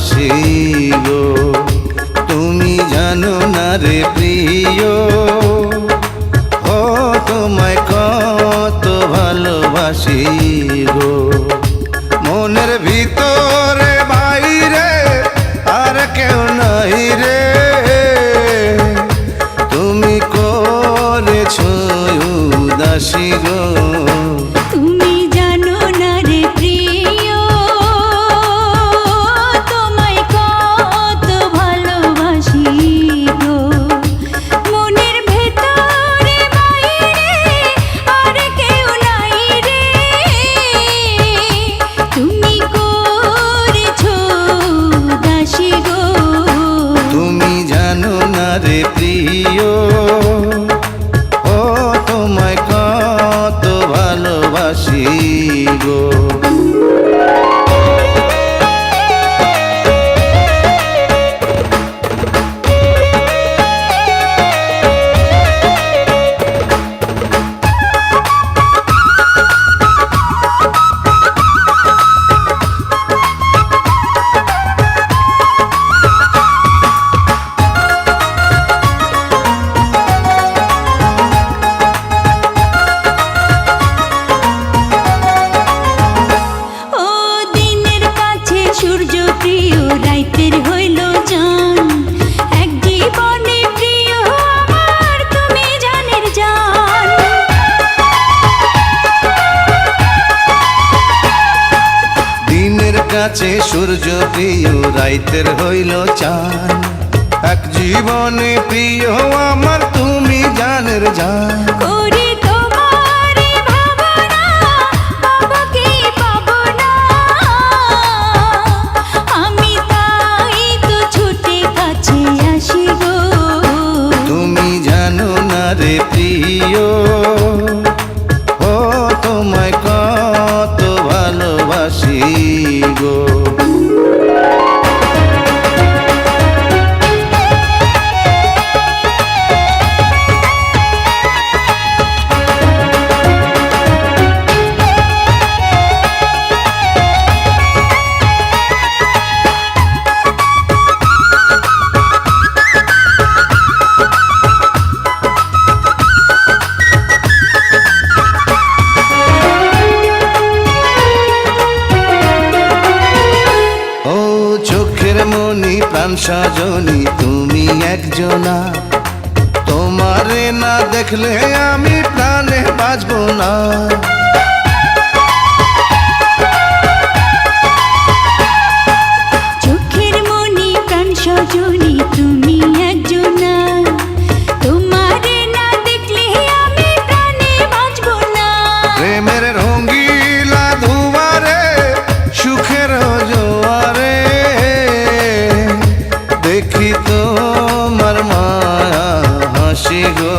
ভালোবাসি গো। তুমি জানো না রে প্রিয়, ও তোমায় কত ভালোবাসি গো। মনের ভিতরে বাইরে আর কেউ নাই রে, তুমি করেছো উদাসী গো। তুমি জানো না রে প্রিয়, তোমায় কত ভালোবাসি গো। মনের ভেতরে বাইরে আর কেউ নাই রে, তুমি করেছো উদাসী গো। তুমি জানো না রে প্রিয়, ও তোমায় কত ভালোবাসি গো। সূর্য প্রিয় রাইতের হইল জান, এক জীবনে প্রিয় আমার তুমি জানের জান। দিনের কাছে সূর্য প্রিয় রাইতের হইল চান, এক জীবনে প্রিয় আমার তুমি জানের জান। করি তোমারে ভাবনা, বাবাকে পাবো না, আমি তাই তো ছুটে কাছে আসি গো। তুমি জানো না রে প্রিয়, ও তোমায় কত ভালোবাসি গো। চোখের মনি প্রাণ সজনী তুমি একজনা, তোমারে না দেখলে আমি প্রাণে বাঁচবো না। চোখের মনি প্রাণ সজনী তুমি একজনা, তোমারে না দেখলে আমি প্রাণে বাঁচবো না। প্রেমের রঙ্গিলা ধুয়ারে সুখের জোয়ারে, দেখি তোমার মায়া হাসি গো।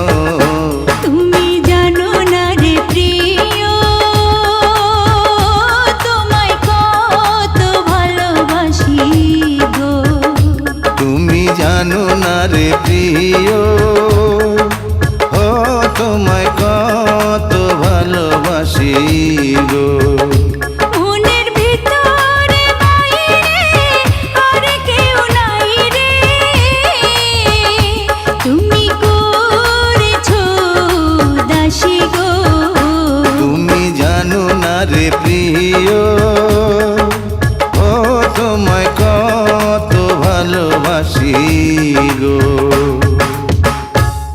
তুমি জানো না রে প্রিয়, তোমায় কত ভালোবাসি গো। তুমি জানো না রে প্রিয়, ও তোমায় কত ভালোবাসি গো। মনের ভিতরে বাইরে আর কেউ নাই রে, তুমি করেছো দাসী গো। তুমি জানো না রে প্রিয়,